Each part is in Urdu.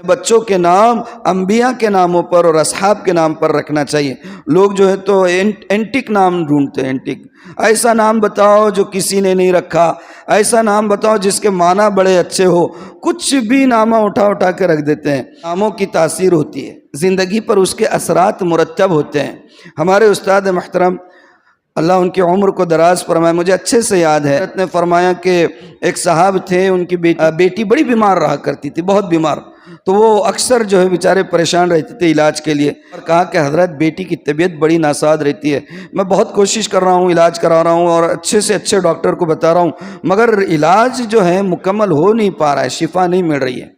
بچوں کے نام انبیاء کے ناموں پر اور اصحاب کے نام پر رکھنا چاہیے۔ لوگ جو ہے تو اینٹک نام ڈھونڈتے ہیں، اینٹک، ایسا نام بتاؤ جو کسی نے نہیں رکھا، ایسا نام بتاؤ جس کے معنی بڑے اچھے ہو، کچھ بھی نامہ اٹھا کے رکھ دیتے ہیں۔ ناموں کی تاثیر ہوتی ہے، زندگی پر اس کے اثرات مرتب ہوتے ہیں۔ ہمارے استاد محترم اللہ ان کی عمر کو دراز فرمائے، مجھے اچھے سے یاد ہے، حضرت نے فرمایا کہ ایک صاحب تھے، ان کی بیٹی بڑی بیمار رہا کرتی تھی، بہت بیمار، تو وہ اکثر جو ہے بیچارے پریشان رہتے تھے علاج کے لیے، اور کہا کہ حضرت بیٹی کی طبیعت بڑی ناساز رہتی ہے، میں بہت کوشش کر رہا ہوں، علاج کرا رہا ہوں اور اچھے سے اچھے ڈاکٹر کو بتا رہا ہوں، مگر علاج جو ہے مکمل ہو نہیں پا رہا ہے، شفا نہیں مل رہی ہے۔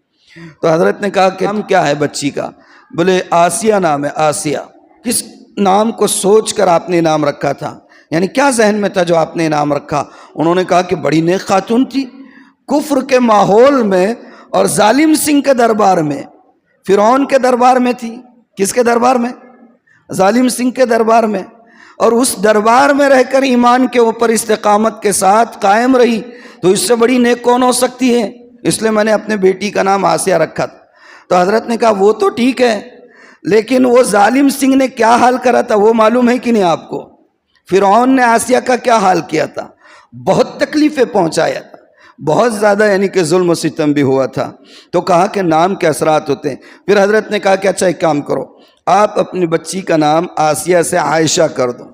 تو حضرت نے کہا کہ نام کیا ہے بچی کا؟ بولے آسیہ نام ہے، آسیہ۔ کس نام کو سوچ کر آپ نے نام رکھا تھا؟ یعنی کیا ذہن میں تھا جو آپ نے نام رکھا؟ انہوں نے کہا کہ بڑی نیک خاتون تھی، کفر کے ماحول میں اور ظالم سنگھ کے دربار میں، فرعون کے دربار میں تھی۔ کس کے دربار میں؟ ظالم سنگھ کے دربار میں، اور اس دربار میں رہ کر ایمان کے اوپر استقامت کے ساتھ قائم رہی، تو اس سے بڑی نیک کون ہو سکتی ہے؟ اس لیے میں نے اپنے بیٹی کا نام آسیہ رکھا تھا۔ تو حضرت نے کہا وہ تو ٹھیک ہے، لیکن وہ ظالم سنگھ نے کیا حال کرا تھا وہ معلوم ہے کہ نہیں آپ کو؟ فرعون نے آسیہ کا کیا حال کیا تھا؟ بہت تکلیفیں پہنچایا تھا، بہت زیادہ یعنی کہ ظلم و ستم بھی ہوا تھا۔ تو کہا کہ نام کے اثرات ہوتے ہیں۔ پھر حضرت نے کہا کہ اچھا ایک کام کرو، آپ اپنی بچی کا نام آسیہ سے عائشہ کر دو۔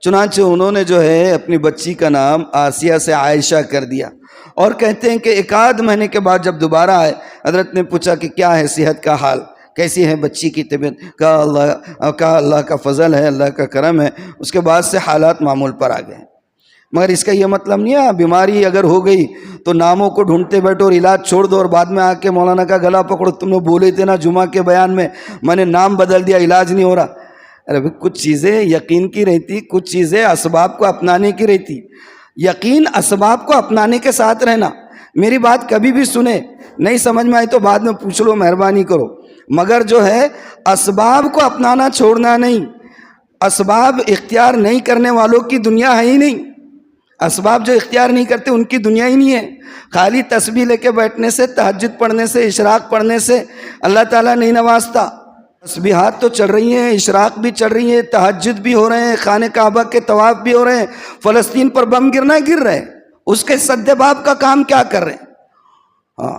چنانچہ انہوں نے جو ہے اپنی بچی کا نام آسیہ سے عائشہ کر دیا، اور کہتے ہیں کہ ایک آدھ مہینے کے بعد جب دوبارہ آئے، حضرت نے پوچھا کہ کیا ہے صحت کا حال، کیسی ہے بچی کی طبیعت؟ کہا اللہ کا فضل ہے، اللہ کا کرم ہے، اس کے بعد سے حالات معمول پر آ گئے۔ مگر اس کا یہ مطلب نہیں ہے بیماری اگر ہو گئی تو ناموں کو ڈھونڈتے بیٹھو اور علاج چھوڑ دو، اور بعد میں آ کے مولانا کا گلا پکڑو، تم نے بولے تھے نا جمعہ کے بیان میں نے نام بدل دیا، علاج نہیں ہو رہا۔ ارے کچھ چیزیں یقین کی رہتی، کچھ چیزیں اسباب کو اپنانے کی رہتی۔ یقین اسباب کو اپنانے کے ساتھ رہنا۔ میری بات کبھی بھی سنے، نہیں سمجھ میں آئی تو بعد میں پوچھ لو، مہربانی کرو، مگر جو ہے اسباب کو اپنانا چھوڑنا نہیں۔ اسباب اختیار نہیں کرنے والوں کی دنیا ہے ہی نہیں، اسباب جو اختیار نہیں کرتے ان کی دنیا ہی نہیں ہے۔ خالی تسبیح لے کے بیٹھنے سے، تہجد پڑھنے سے، اشراق پڑھنے سے اللہ تعالیٰ نہیں نوازتا۔ تسبیحات تو چل رہی ہیں، اشراق بھی چل رہی ہیں، تہجد بھی ہو رہے ہیں، خانہ کعبہ کے طواف بھی ہو رہے ہیں، فلسطین پر بم گر رہے ہیں، اس کے سد باب کا کام کیا کر رہے ہیں؟ ہاں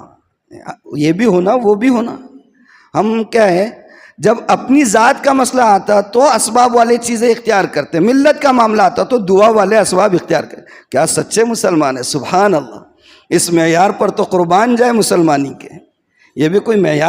یہ بھی ہونا وہ بھی ہونا۔ ہم کیا ہے، جب اپنی ذات کا مسئلہ آتا تو اسباب والے چیزیں اختیار کرتے، ملت کا معاملہ آتا تو دعا والے اسباب اختیار کرتے۔ کیا سچے مسلمان ہیں، سبحان اللہ! اس معیار پر تو قربان جائے مسلمانی کے، یہ بھی کوئی معیار